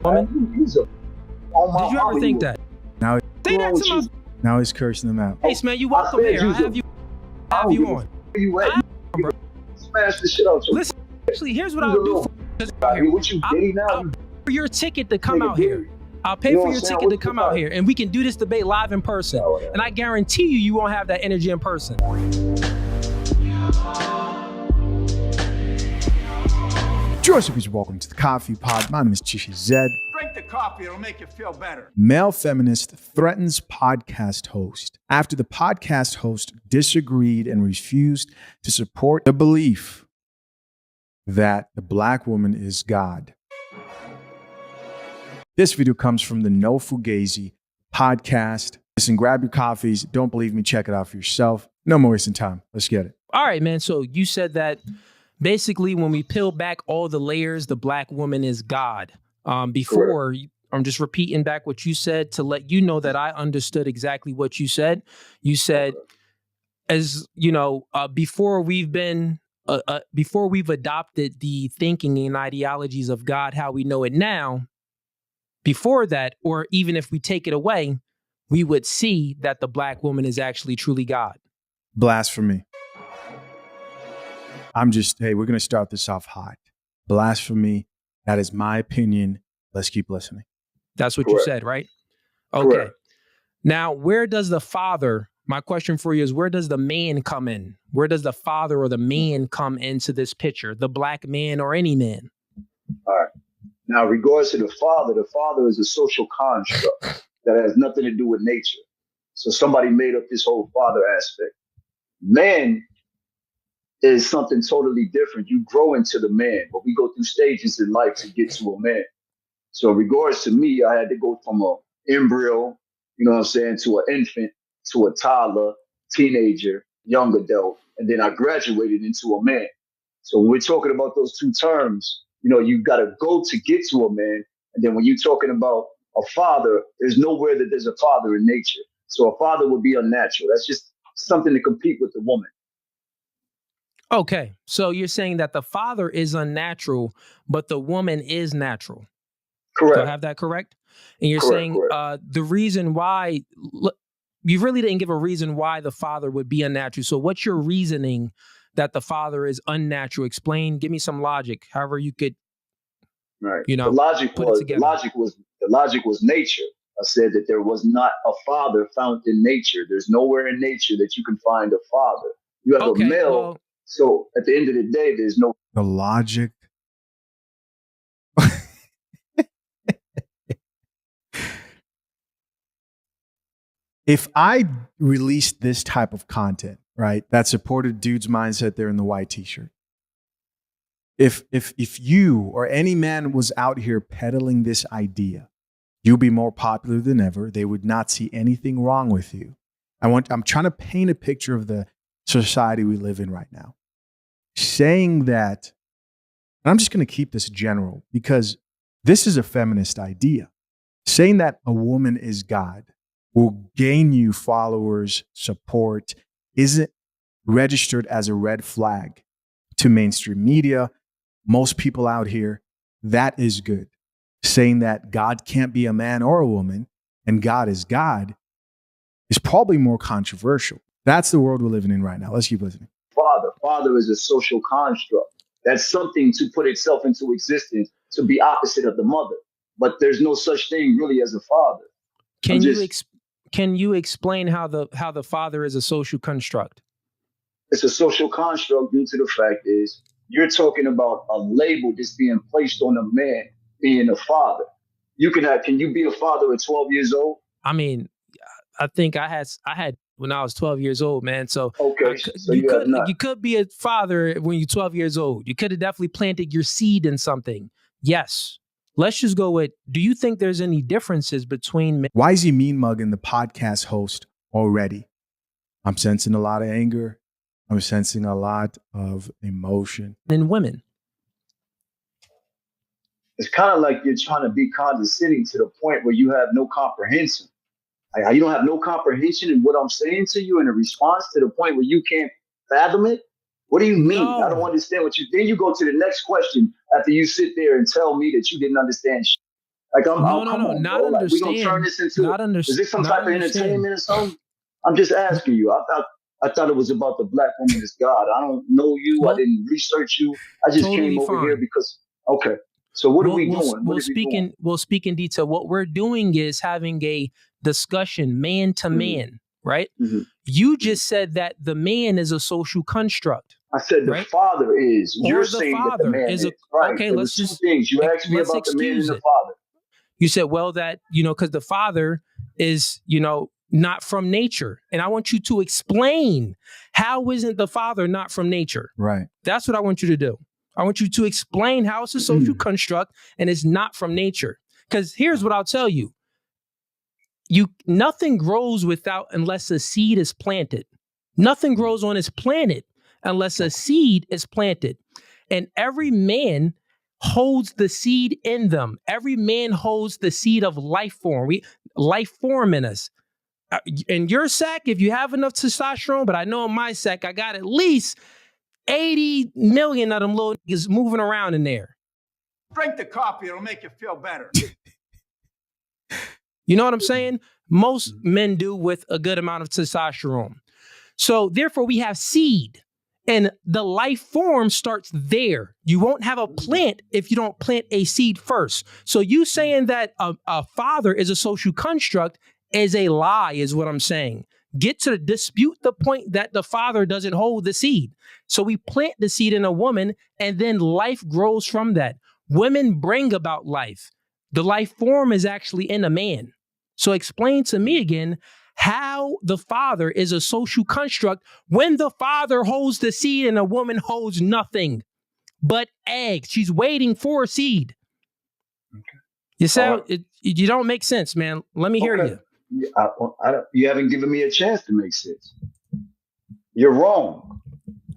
woman? He's a, on my Did you ever Hollywood. think that? Now, Say that to my... now he's cursing them out. Hey, man, you welcome here. I have you on. Where you at? You smash the shit out your... Listen, actually, here's what I'll do I mean, what you diddy now? I'll pay for your ticket to come out here. I'll pay for your ticket to come out here, and we can do this debate live in person. And I guarantee you won't have that energy in person. George, welcome to the Coffee Pod. My name is Chishi Zed. Drink the coffee, it'll make you feel better. Male feminist threatens podcast host after the podcast host disagreed and refused to support the belief that the black woman is God. This video comes from the No Fugazi podcast. Listen, grab your coffees. Don't believe me, check it out for yourself. No more wasting time. Let's get it. All right, man. So you said that basically when we peel back all the layers, the black woman is God. Before, I'm just repeating back what you said to let you know that I understood exactly what you said. You said, as you know, before we've adopted the thinking and ideologies of God, how we know it now, before that, or even if we take it away, we would see that the black woman is actually truly God. Blasphemy. Hey, we're going to start this off hot. Blasphemy. That is my opinion. Let's keep listening. That's what you said, right? Okay. Correct. Now, where does the father, my question for you is, where does the man come in? Where does the father or the man come into this picture? The black man or any man? All right. Now, regards to the father is a social construct that has nothing to do with nature. So somebody made up this whole father aspect. Man is something totally different. You grow into the man, but we go through stages in life to get to a man. So in regards to me, I had to go from an embryo, you know what I'm saying, to an infant, to a toddler, teenager, young adult, and then I graduated into a man. So when we're talking about those two terms, you know, you got to go to get to a man. And then when you're talking about a father, there's nowhere that there's a father in nature. So a father would be unnatural. That's just something to compete with the woman. Okay, so you're saying that the father is unnatural, but the woman is natural. Correct. Do I have that correct? And you're saying the reason why, you really didn't give a reason why the father would be unnatural. So what's your reasoning that the father is unnatural? Explain, give me some logic, however you could, you know, the logic was nature. I said that there was not a father found in nature. There's nowhere in nature that you can find a father. You have a male. Well, so at the end of the day, there's no... The logic. If I released this type of content, right, that supported dude's mindset there in the white t-shirt, if you or any man was out here peddling this idea, you'd be more popular than ever. They would not see anything wrong with you. I'm trying to paint a picture of the society we live in right now. Saying that, and I'm just going to keep this general because this is a feminist idea. Saying that a woman is God will gain you followers, support, isn't registered as a red flag to mainstream media. Most people out here, that is good. Saying that God can't be a man or a woman and God is God is probably more controversial. That's the world we're living in right now. Let's keep listening. Father is a social construct. That's something to put itself into existence to be opposite of the mother. But there's no such thing really as a father. Can you explain how the father is a social construct? It's a social construct due to the fact is you're talking about a label that's being placed on a man being a father. Can you be a father at 12 years old? I mean, I think I had when I was 12 years old, man. So, okay, you could be a father when you're 12 years old. You could have definitely planted your seed in something. Yes. Let's just go with, do you think there's any differences between men? Why is he mean mugging the podcast host already? I'm sensing a lot of anger. I'm sensing a lot of emotion. And women. It's kind of like you're trying to be condescending to the point where you have no comprehension. You don't have no comprehension in what I'm saying to you in a response to the point where you can't fathom it. What do you mean? No. I don't understand then you go to the next question after you sit there and tell me that you didn't understand shit. Like No, come on, not bro. Like we gonna turn understand. this into is this some Not type of understand. entertainment or something? I'm just asking you. I thought it was about the black woman as God. I don't know you. I Well, didn't research you. I just totally came over here fine. because okay. So what are we doing? What We'll are we speak doing? in detail. What we're doing is having a discussion man to Mhm, man, right? mhm, You mhm. just said that the man is a social construct, I said the right? father is. You're Or the saying that the father man is a is. Right. okay. It was two things. You asked me Let's about the man and excuse the it. father. You said, well, that because the father is not from nature, and I want you to explain how isn't the father not from nature. Right. That's what I want you to do. I want you to explain how it's a social construct and it's not from nature. Because here's what I'll tell you. Nothing grows unless a seed is planted. Nothing grows on this planet unless a seed is planted. And every man holds the seed in them. Every man holds the seed of life form. Life form in us. In your sack, if you have enough testosterone, but I know in my sack, I got at least 80 million of them little niggas moving around in there. Drink the coffee, it'll make you feel better. You know what I'm saying? Most men do with a good amount of testosterone. So therefore we have seed and the life form starts there. You won't have a plant if you don't plant a seed first. So you saying that a father is a social construct is a lie is what I'm saying. Get to dispute the point that the father doesn't hold the seed. So we plant the seed in a woman and then life grows from that. Women bring about life. The life form is actually in a man. So explain to me again how the father is a social construct when the father holds the seed and a woman holds nothing but eggs. She's waiting for a seed. Okay. You sound you don't make sense, man. Let me hear Okay. you. You haven't given me a chance to make sense. You're wrong.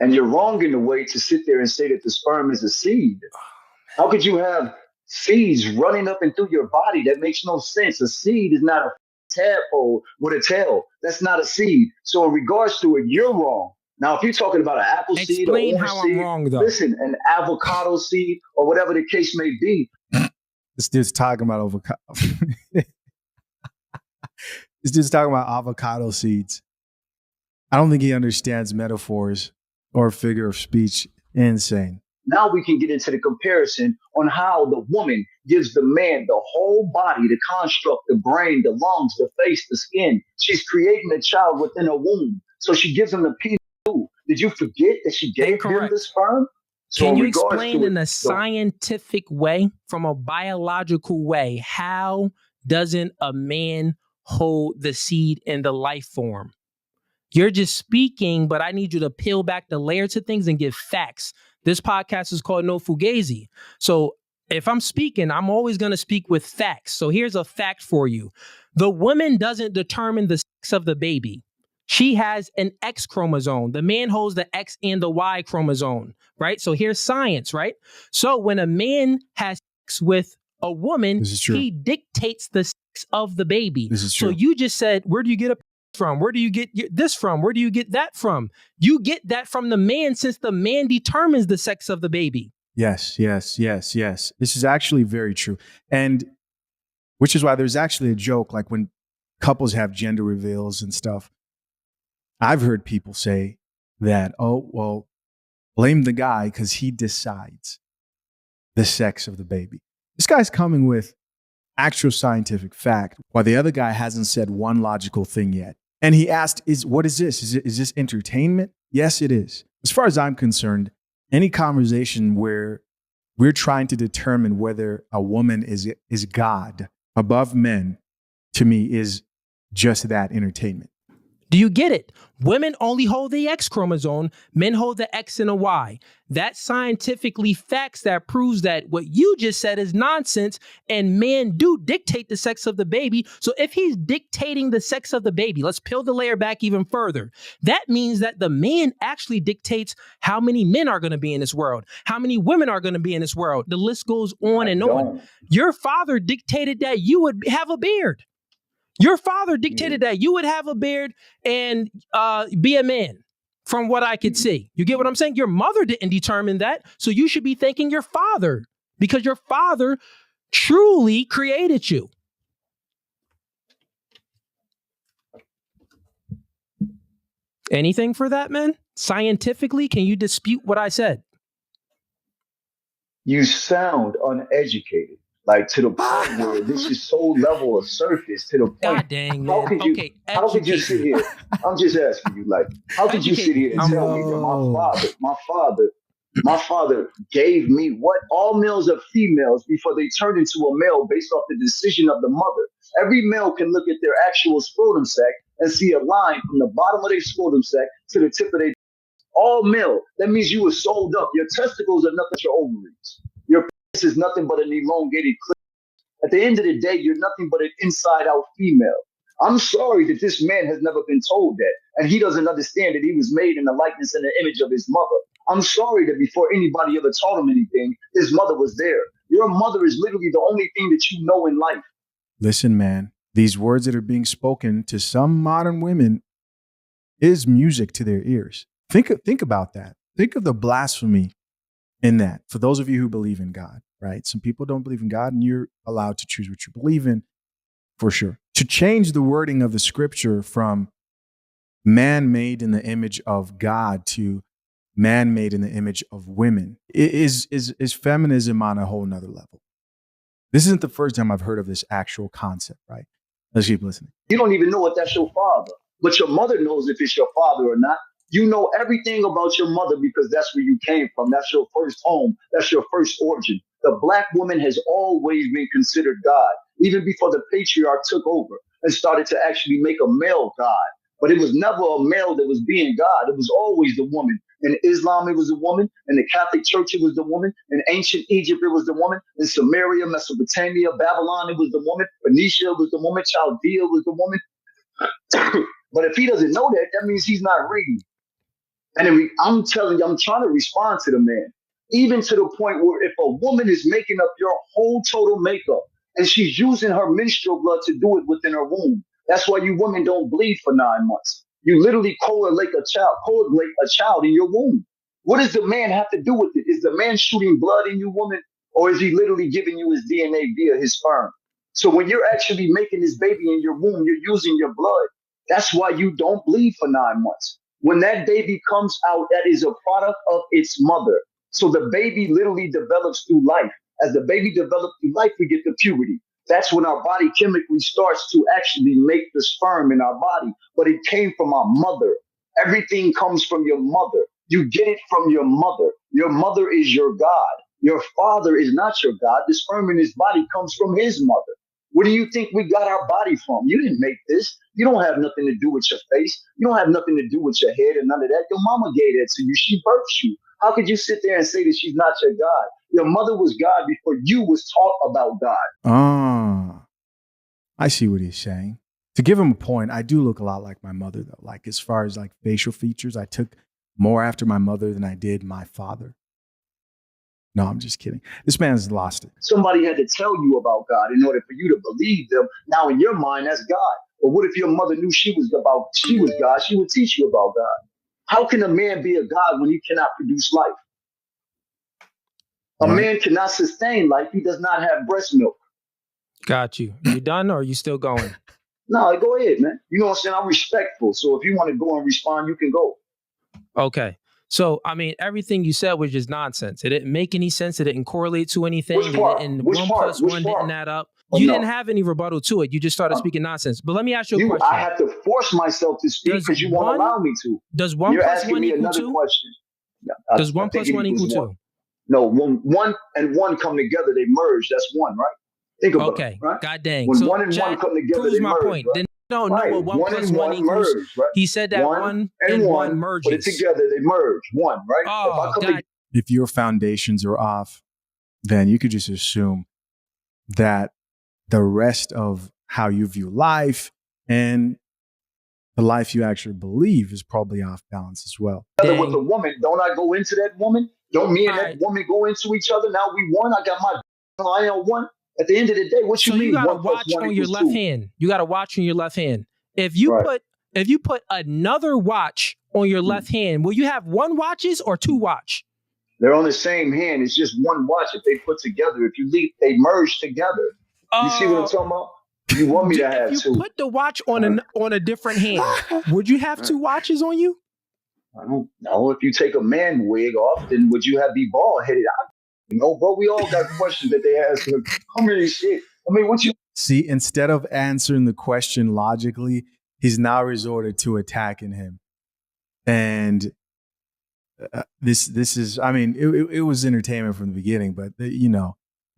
And you're wrong in the way to sit there and say that the sperm is a seed. How could you have seeds running up and through your body? That makes no sense. A seed is not a tadpole with a tail. That's not a seed. So in regards to it, you're wrong. Now, if you're talking about an apple seed, an Explain orange how I'm seed, wrong, though. listen, an avocado seed or whatever the case may be. This dude's talking about avocado. This dude's talking about avocado seeds. I don't think he understands metaphors or figure of speech. Insane. Now we can get into the comparison on how the woman gives the man the whole body, the construct, the brain, the lungs, the face, the skin. She's creating a child within a womb. So she gives him the penis too. Did you forget that she gave him the Incorrect. sperm? So Can in you regards explain to it, in a scientific way, from a biological way, how doesn't a man hold the seed in the life form? You're just speaking, but I need you to peel back the layers of things and give facts. This podcast is called No Fugazi. So if I'm speaking, I'm always going to speak with facts. So here's a fact for you. The woman doesn't determine the sex of the baby. She has an X chromosome. The man holds the X and the Y chromosome, right? So here's science, right? So when a man has sex with a woman, he dictates the sex of the baby. This is true. So you just said, where do you get a from? Where do you get this from? Where do you get that from? You get that from the man, since the man determines the sex of the baby. Yes. This is actually very true. And which is why there's actually a joke, like when couples have gender reveals and stuff. I've heard people say that, oh, well, blame the guy because he decides the sex of the baby. This guy's coming with actual scientific fact while the other guy hasn't said one logical thing yet. And he asked, what is this? Is this entertainment? Yes, it is. As far as I'm concerned, any conversation where we're trying to determine whether a woman is God above men, to me, is just that, entertainment. Do you get it? Women only hold the X chromosome, men hold the X and a Y. That's scientifically facts that proves that what you just said is nonsense, and men do dictate the sex of the baby. So if he's dictating the sex of the baby, let's peel the layer back even further. That means that the man actually dictates how many men are going to be in this world, how many women are going to be in this world. The list goes on and on. Your father dictated that you would have a beard. Your father dictated that you would have a beard and be a man, from what I could see. You get what I'm saying? Your mother didn't determine that. So you should be thanking your father, because your father truly created you. Anything for that, man? Scientifically, can you dispute what I said? You sound uneducated, like to the point where this is so level of surface to the point. God dang, How man. could you? Okay, How could you educate sit me. here? I'm just asking you, like, how could you Educate sit me. here and tell me that Yo. my father gave me what all males are females before they turn into a male based off the decision of the mother. Every male can look at their actual scrotum sac and see a line from the bottom of their scrotum sac to the tip of their all male. That means you were sold up. Your testicles are nothing but your ovaries. Your penis is nothing but an elongated clit. At the end of the day, you're nothing but an inside out female. I'm sorry that this man has never been told that. And he doesn't understand that he was made in the likeness and the image of his mother. I'm sorry that before anybody ever taught him anything, his mother was there. Your mother is literally the only thing that you know in life. Listen, man, these words that are being spoken to some modern women is music to their ears. Think about that. Think of the blasphemy in that. For those of you who believe in God, right? Some people don't believe in God, and you're allowed to choose what you believe in, for sure. To change the wording of the scripture from man made in the image of God to man made in the image of women is feminism on a whole nother level. This isn't the first time I've heard of this actual concept, right? Let's keep listening. You don't even know if that's your father, but your mother knows if it's your father or not. You know everything about your mother because that's where you came from. That's your first home. That's your first origin. The black woman has always been considered God, even before the patriarch took over and started to actually make a male God. But it was never a male that was being God. It was always the woman. In Islam, it was a woman. In the Catholic Church, it was the woman. In ancient Egypt, it was the woman. In Samaria, Mesopotamia, Babylon, it was the woman. Phoenicia was the woman. Chaldea was the woman. But if he doesn't know that, that means he's not reading. And then I'm telling you, I'm trying to respond to the man, even to the point where if a woman is making up your whole total makeup and she's using her menstrual blood to do it within her womb, that's why you women don't bleed for 9 months. You literally correlate a child in your womb. What does the man have to do with it? Is the man shooting blood in you, woman, or is he literally giving you his DNA via his sperm? So when you're actually making this baby in your womb, you're using your blood. That's why you don't bleed for 9 months. When that baby comes out, that is a product of its mother. So the baby literally develops through life. As the baby develops through life, we get to puberty. That's when our body chemically starts to actually make the sperm in our body. But it came from our mother. Everything comes from your mother. You get it from your mother. Your mother is your God. Your father is not your God. The sperm in his body comes from his mother. Where do you think we got our body from? You didn't make this. You don't have nothing to do with your face. You don't have nothing to do with your head and none of that. Your mama gave that to you. She birthed you. How could you sit there and say that she's not your God? Your mother was God before you was taught about God. I see what he's saying. To give him a point, I do look a lot like my mother, though. Like, as far as like facial features, I took more after my mother than I did my father. No, I'm just kidding. This man's lost it. Somebody had to tell you about God in order for you to believe them. Now in your mind, that's God. But what if your mother knew she was God? She would teach you about God. How can a man be a God when he cannot produce life? A man cannot sustain life. He does not have breast milk. Got you. You done or are you still going? No, go ahead, man. You know what I'm saying? I'm respectful. So if you want to go and respond, you can go. Okay. So, I mean, everything you said was just nonsense. It didn't make any sense. It didn't correlate to anything. Which part? And Which 1 part? + Which 1 part? didn't add up. Oh, You no. didn't have any rebuttal to it. You just started speaking nonsense. But let me ask you a question. I have to force myself to speak because you won't allow me to. Does 1 You're + asking 1 me equal another 2? question. Does 1 + 1 equal 2? No, when one and one come together, they merge. That's one, right? Think about it, right? God dang. When so one and Chad one come together, proves they my merge, point. right? Then you don't know what 1 + 1 equals. Merge, right? He said that 1 and 1 merges. Put it together, they merge. One, right? Oh, God. If your foundations are off, then you could just assume that the rest of how you view life and the life you actually believe is probably off balance as well. With a woman, don't I go into that woman? Don't me and that woman go into each other? Now we one. I got my eye on one. At the end of the day, what you mean? So you gotta 1 + watch 1 on your equals left 2? hand. You gotta watch on your left hand. If you put another watch on your left hand, will you have 1 watches or 2 watch? They're on the same hand. It's just one watch that they put together. If you leave, they merge together. You see what I'm talking about? You want me to have if you two? put the watch on a different hand, would you have two watches on you? I don't know. If you take a man wig off, then would you be bald headed? Bro, we all got questions that they ask. How many shit? I mean, what you See, instead of answering the question logically, he's now resorted to attacking him. And this is, I mean, it was entertainment from the beginning, but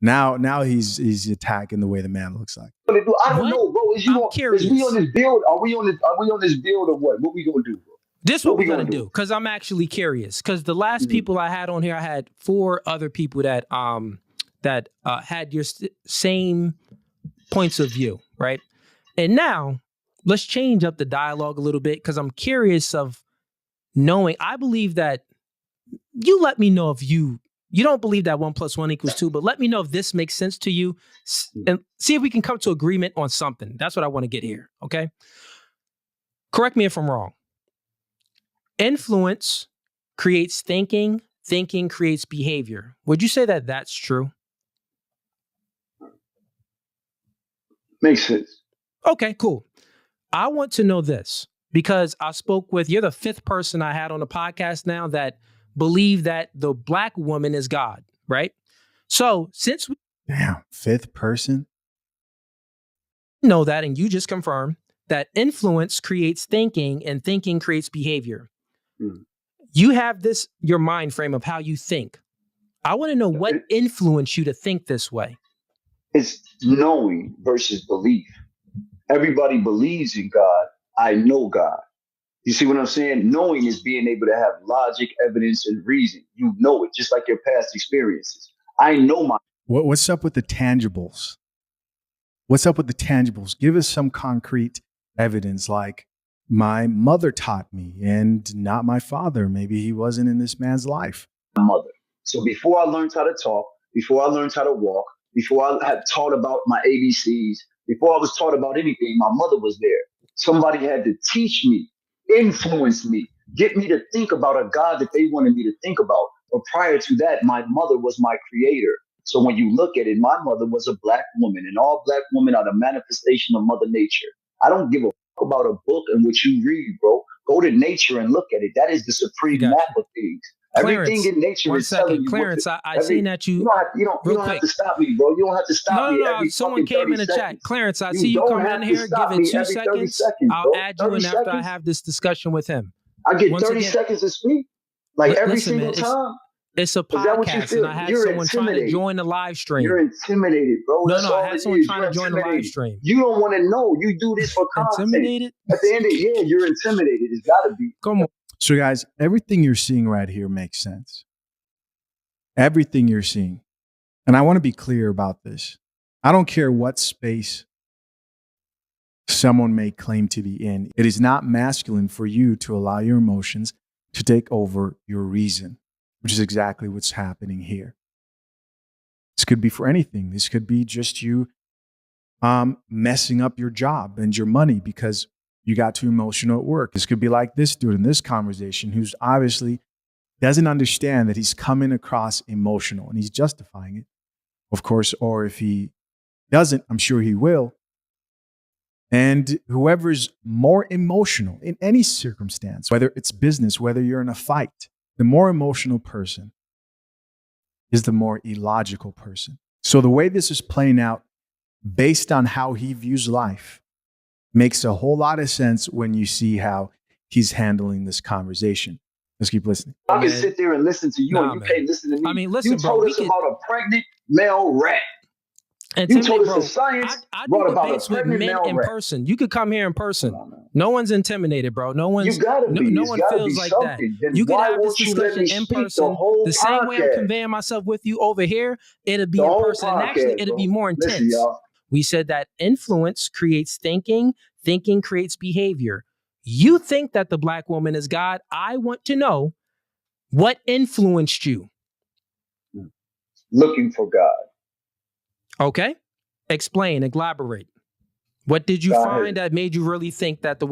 now he's attacking the way the man looks like. I don't know, bro. I'm curious. Is we on this build? Are we on this build or what? What we gonna do, bro? This is what we're gonna do, because I'm actually curious. Because the last people I had on here, I had 4 other people that had your same points of view, right? And now let's change up the dialogue a little bit, because I'm curious of knowing. I believe that you let me know if you don't believe that 1 + 1 = 2, but let me know if this makes sense to you, and see if we can come to agreement on something. That's what I want to get here. Okay. Correct me if I'm wrong. Influence creates thinking. Thinking creates behavior. Would you say that that's true? Makes sense. Okay, cool. I want to know this because I spoke with, you're the 5th person I had on the podcast now that believe that the black woman is God, right? So since we 5th person know that, and you just confirmed that influence creates thinking and thinking creates behavior. You have your mind frame of how you think. I want to know what influenced you to think this way. It's knowing versus belief. Everybody believes in God. I know God. You see what I'm saying? Knowing is being able to have logic, evidence, and reason. You know it, just like your past experiences. I know my. What's up with the tangibles? What's up with the tangibles? Give us some concrete evidence, like my mother taught me and not my father. Maybe he wasn't in this man's life. Mother. So before I learned how to talk, before I learned how to walk, before I had taught about my ABCs, before I was taught about anything, my mother was there. Somebody had to teach me, influence me, get me to think about a God that they wanted me to think about. But prior to that, my mother was my creator. So when you look at it, my mother was a black woman, and all black women are the manifestation of Mother Nature. I don't give a fuck about a book in which you read, bro. Go to nature and look at it. That is the supreme map of things. Clarence, everything in nature is telling you. Clarence, I seen that you. You don't have to stop me, bro. You don't have to stop me. No. Someone came in the chat. Clarence, I see you coming in here. Give it 2 seconds. I'll add you in after I have this discussion with him. I get 30 seconds to speak, like every single time. It's a podcast, and I had someone trying to join the live stream. You're intimidated, bro. No, I had someone trying to join the live stream. You don't want to know. You do this for content. Intimidated? At the end of you're intimidated. It's got to be. Come on. So, guys, everything you're seeing right here makes sense. Everything you're seeing. And I want to be clear about this. I don't care what space someone may claim to be in. It is not masculine for you to allow your emotions to take over your reason, which is exactly what's happening here. This could be for anything. This could be just you messing up your job and your money because you got too emotional at work. This could be like this dude in this conversation who's obviously doesn't understand that he's coming across emotional and he's justifying it, of course, or if he doesn't, I'm sure he will. And whoever's more emotional in any circumstance, whether it's business, whether you're in a fight, the more emotional person is the more illogical person. So the way this is playing out based on how he views life makes a whole lot of sense when you see how he's handling this conversation. Let's keep listening. I can sit there and listen to you and you can't listen to me. I mean, listen, you told us about a pregnant male rat. And you told us the science I brought do about debates a pregnant with men male in rat. person. You could come here in person. No one's intimidated, bro. No one's. You gotta be. No one feels like that. You could have this discussion in person. The same way I'm conveying myself with you over here, it'll be in person. And actually, it'll be more intense. Listen, y'all. We said that influence creates thinking. Thinking creates behavior. You think that the black woman is God. I want to know what influenced you. Looking for God. Okay. Explain, elaborate. What did you find that made you really think that the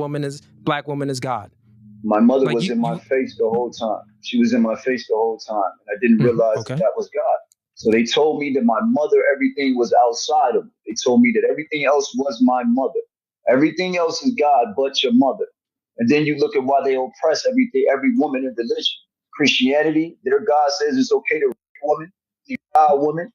black woman is God? My mother Like was in my face the whole time. She was in my face the whole time. And I didn't realize okay. that was God. So they told me that my mother, everything was outside of me. They told me that everything else was my mother. Everything else is God but your mother. And then you look at why they oppress every woman in religion. Christianity, their God says it's okay to rape a woman, defile a woman.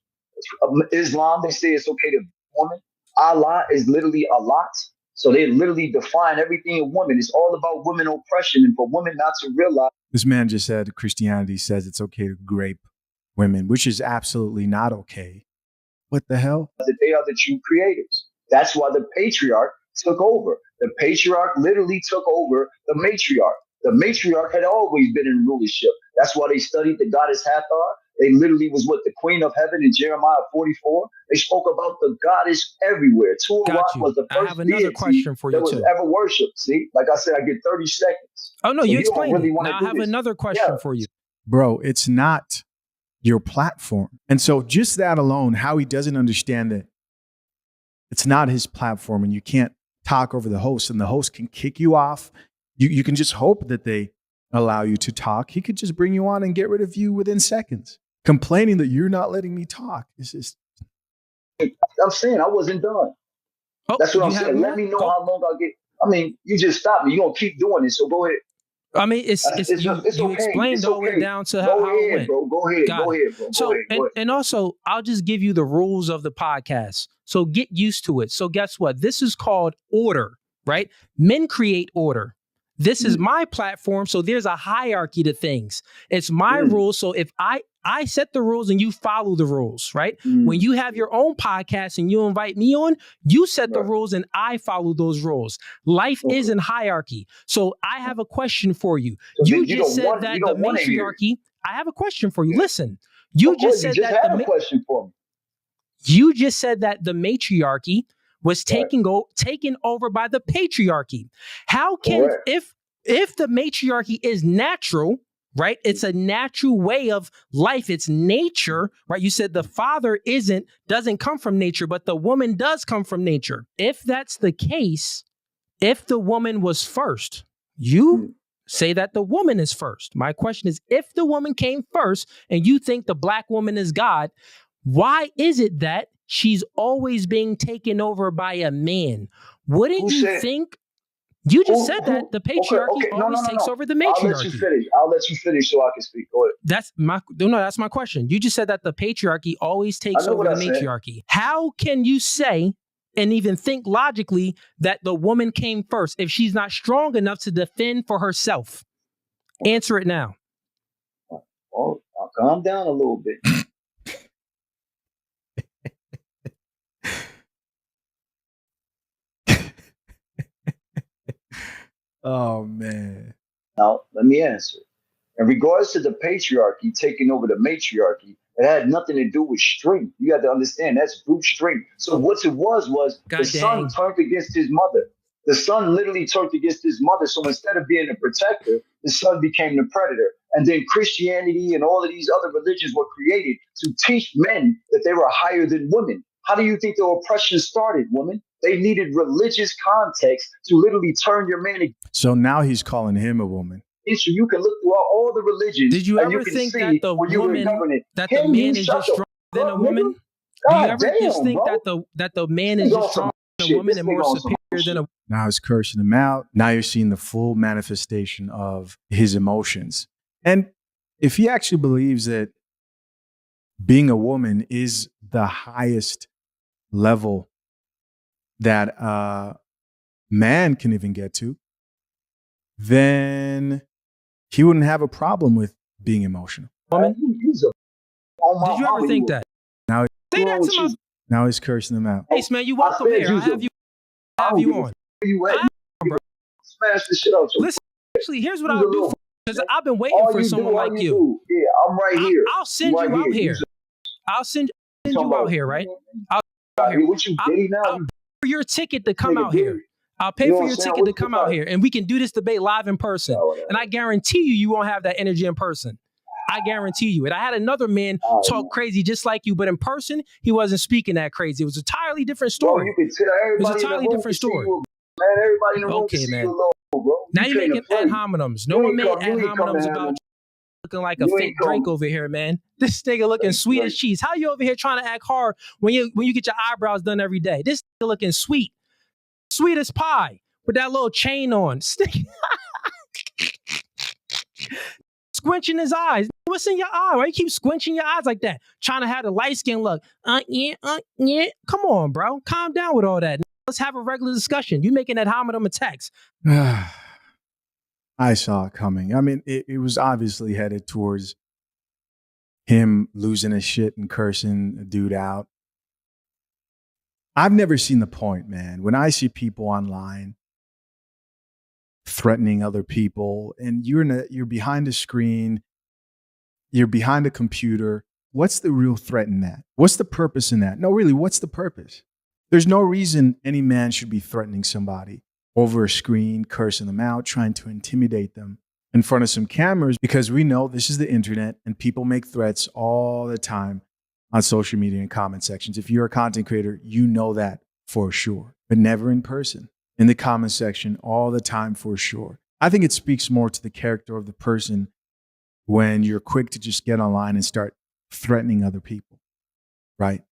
Islam, they say it's okay to rape a woman. Allah is literally a lot. So they literally define everything in women. It's all about women oppression, and for women not to realize. This man just said Christianity says it's okay to grape women, which is absolutely not okay. What the hell? That they are the true creators. That's why the patriarch took over. The patriarch literally took over the matriarch. The matriarch had always been in rulership. That's why they studied the goddess Hathor. They literally was with the queen of heaven in Jeremiah 44. They spoke about the goddess everywhere. Tuarat was the first deity question for that you was too. ever worshipped. See, like I said, I get 30 seconds. Oh no, So you you don't explained really it. want Now to I have do this. another question Yeah. for you. Bro, it's not your platform. And so just that alone, how he doesn't understand that it's not his platform and you can't talk over the host and the host can kick you off. You can just hope that they allow you to talk. He could just bring you on and get rid of you within seconds. Complaining that you're not letting me talk is just... I'm saying I wasn't done. Oh, That's what I'm you have saying. more? Let me know Go. how long I'll get. I mean, you just stopped me. You're going to keep doing it. So go ahead. I mean, It's you okay. explained It's all the way okay. down to Go how it ahead, went. bro. Go ahead. Got Go it. ahead, bro. So, Go ahead. Go ahead. and also, I'll just give you the rules of the podcast. So get used to it. So guess what? This is called order, right? Men create order. This is my platform. So there's a hierarchy to things. It's my rules. So if I set the rules and you follow the rules, right? When you have your own podcast and you invite me on, you set the rules and I follow those rules. Life is in hierarchy. So I have a question for you. So You then just said that the matriarchy. I have a question for you. Listen, you just said that had a question for me. You just said that the matriarchy was taken over by the patriarchy. How can if the matriarchy is natural, right? It's a natural way of life. It's nature, right? You said the father doesn't come from nature, but the woman does come from nature. If that's the case, if the woman was first, you say that the woman is first. My question is, if the woman came first and you think the black woman is God, why is it that she's always being taken over by a man? Wouldn't you think? You just said that the patriarchy always takes over the matriarchy. I'll let you finish so I can speak. Go ahead. That's my question. You just said that the patriarchy always takes over the matriarchy. How can you say and even think logically that the woman came first if she's not strong enough to defend for herself? Answer it now. Oh, I'll calm down a little bit. Oh, man. Now, let me answer. In regards to the patriarchy taking over the matriarchy, it had nothing to do with strength. You have to understand that's brute strength. So what it was the son turned against his mother. The son literally turned against his mother. So instead of being a protector, the son became the predator. And then Christianity and all of these other religions were created to teach men that they were higher than women. How do you think the oppression started, woman? They needed religious context to literally turn your man against. So now he's calling him a woman. You can look throughout all the religions. Did you ever think that the woman, that the man is just stronger than a woman? Do you ever just think that the man is just stronger than a woman and more superior than a woman? Now he's cursing him out. Now you're seeing the full manifestation of his emotions. And if he actually believes that being a woman is the highest level that a man can even get to, then he wouldn't have a problem with being emotional. Woman? Did you ever think that? Now, say that to my... Now he's cursing them out. Hey, man, you welcome here. I have you on. Smash the shit out. Listen, actually, here's what I'll do because I've been waiting for someone like you. Yeah, I'm right here. I'll send you out here. I'll send you out here, right? I'll out here. What you getting now? I'll pay for your ticket to come out here. I'll pay for your ticket to come out here, and we can do this debate live in person. And I guarantee you won't have that energy in person. I guarantee you it. I had another man talk crazy just like you, but in person, he wasn't speaking that crazy. It was a entirely different story. Bro, you can tell everybody it was a entirely different story. Man, everybody in the room can see you alone, bro. Now You you're came to making play. ad hominems. No You one ain't made come- you ad ain't come to hominems have about no- looking like a you ain't fake come- Drake over here, man. This nigga looking sweet as cheese. How you over here trying to act hard when you get your eyebrows done every day? This nigga looking sweet as pie with that little chain on. Squinching his eyes. What's in your eye? Why you keep squinching your eyes like that? Trying to have the light skin look. Yeah. Come on, bro. Calm down with all that. Let's have a regular discussion. You making ad hominem attacks. I saw it coming. I mean, it was obviously headed towards him losing his shit and cursing a dude out. I've never seen the point, man. When I see people online threatening other people, and you're behind a screen, you're behind a computer. What's the real threat in that? What's the purpose in that? No, really, what's the purpose? There's no reason any man should be threatening somebody over a screen, cursing them out, trying to intimidate them in front of some cameras, because we know this is the internet and people make threats all the time on social media and comment sections. If you're a content creator, you know that for sure, but never in person. In the comment section all the time for sure. I think it speaks more to the character of the person when you're quick to just get online and start threatening other people, right?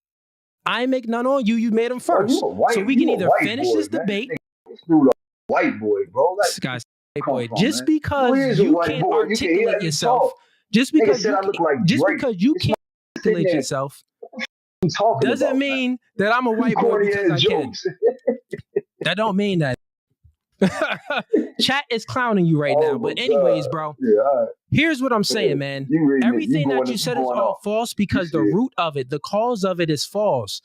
I ain't make none on you. You made them first. So we can either finish this debate. This dude a white boy, bro. Like, This guy's a white come boy. from, Just man. because Who is a you white can't boy? You can hear articulate him yourself, talk. just Nigga because said you I look can't, like just Drake. because you This can't sitting articulate there yourself talking doesn't about, mean that I'm a white boy corny because I ass can. jokes. That don't mean that. Chat is clowning you right now. But anyways, bro, Yeah, all right. here's what I'm saying, man. Everything that you said is all false because the root of it, the cause of it is false.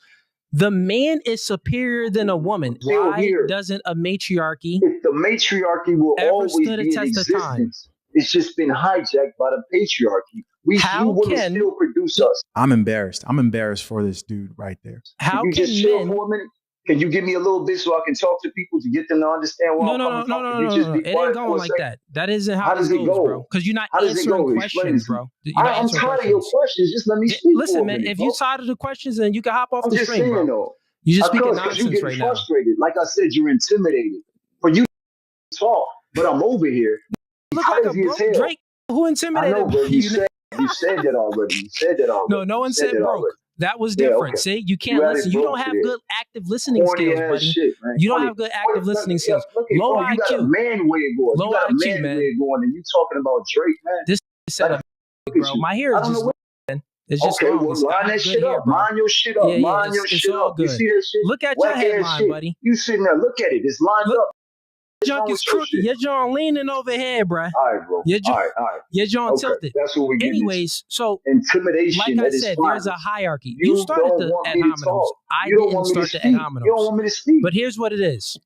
The man is superior than a woman. Still Why here. doesn't a matriarchy The matriarchy will ever always stood a be in test of time? existence. It's just been hijacked by the patriarchy. You How will can still produce us. I'm embarrassed. I'm embarrassed for this dude right there. how Can you can just chill men? for a minute? Can you give me a little bit so I can talk to people to get them to understand where I'm coming from? Can you just be It quiet ain't for going a like second? that. That isn't How how this does it goes, go? bro. Because you're not How does it answering go? Explain questions, it to me. bro. You're not I'm answering tired of your questions. questions. Just let me speak Listen, for a man, minute, if bro. you're tired of the questions, then you can hop off I'm the just stream, saying, bro. though. You're just speaking Because you're nonsense getting right now. frustrated. Like I said, you're intimidated. For you to talk, but I'm over here. You look like a Crazy as broke hell. Drake who I intimidated know, but you you. said that already. You said that already. No one You said said that broke. already. That was Yeah, different. okay. See, you can't added listen. You broke don't to have there. good active listening Corny skills, ass buddy. shit, man. You don't Corny. have good active listening Yeah, skills. look at, Low bro, you got a IQ. man way going. Low You got a IQ, man man. way going, and you talking about Drake, man. This said Like, a look at bro. you. My hair I is don't just know what. it's just Okay, long. well, It's, I line have that good shit hair, up. bro. Mind your shit up. Yeah, Mind your it's shit all up. You good. see that shit? Look at your Whack ass headline, shit. buddy. You sitting there, look at it. It's lined Look, up. What's junk wrong is with your crooked. shit? Your jaw leaning over here, bruh. All right, bro. Your jaw, All right. your jaw Okay, tilted. that's what we're getting into. Anyways, so Intimidation, like I that is said, fine. there's a hierarchy. You You started don't the want ad me to hominems. talk. I You don't didn't want me to start the ad speak. You don't hominems. want me to speak. But here's what it is.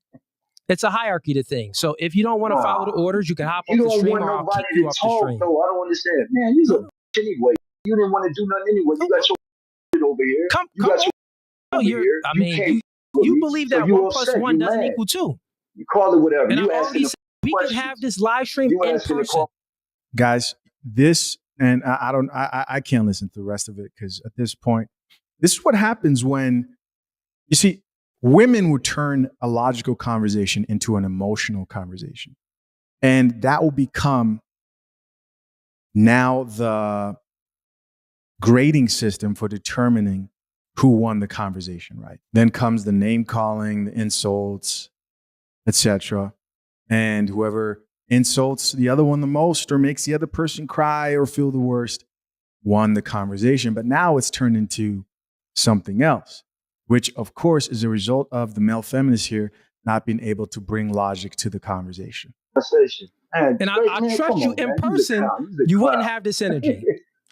It's a hierarchy to thing. So if you don't want to follow the orders, you can hop off You the don't stream want or I'll nobody kick you to off the talk, stream. though. I don't understand. Man, you's a bitch anyway. You didn't want to do nothing anyway. You got your shit over here. Come You got on. your over here. I You mean, can't with you me, believe so that you 1 + upset. 1 You doesn't mad. equal 2. You call it whatever. And You I've asking already the said we could have questions. this live stream You in asking the person. Guys, this, and I can't listen to the rest of it because at this point, this is what happens when, you see, women would turn a logical conversation into an emotional conversation. And that will become now the grading system for determining who won the conversation, right? Then comes the name calling, the insults, etc. And whoever insults the other one the most or makes the other person cry or feel the worst won the conversation. But now it's turned into something else, which of course is a result of the male feminists here not being able to bring logic to the conversation. And I trust you in person, you wouldn't have this energy.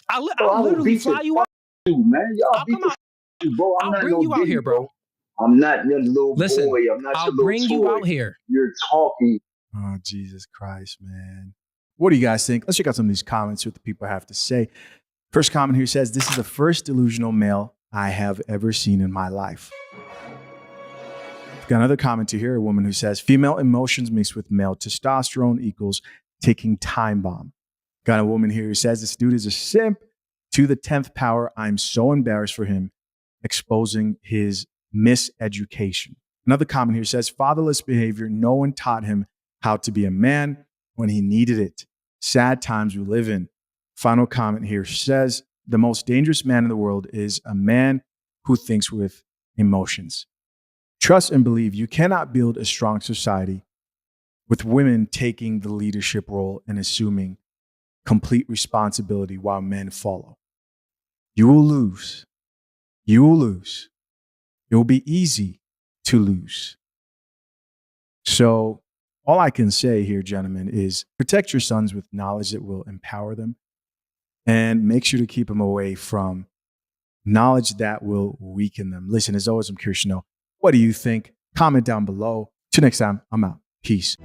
I'll literally fly you out. Man, y'all I'll beat come the out. you, bro. I'm I'll not bring no you out Diddy, here, bro. I'm not your little Listen, boy. I'm not I'll your little bring you toy. out here. You're talking. Oh, Jesus Christ, man. What do you guys think? Let's check out some of these comments, what the people have to say. First comment here says, this is the first delusional male I have ever seen in my life. Got another comment to here, a woman who says, female emotions mixed with male testosterone equals ticking time bomb. Got a woman here who says, this dude is a simp to the 10th power. I'm so embarrassed for him exposing his miseducation. Another comment here says, fatherless behavior. No one taught him how to be a man when he needed it. Sad times we live in. Final comment here says, the most dangerous man in the world is a man who thinks with emotions. Trust and believe you cannot build a strong society with women taking the leadership role and assuming complete responsibility while men follow. You will lose. You will lose. It will be easy to lose. So all I can say here, gentlemen, is protect your sons with knowledge that will empower them, and make sure to keep them away from knowledge that will weaken them. Listen, as always, I'm curious to know, what do you think? Comment down below. Till next time, I'm out. Peace.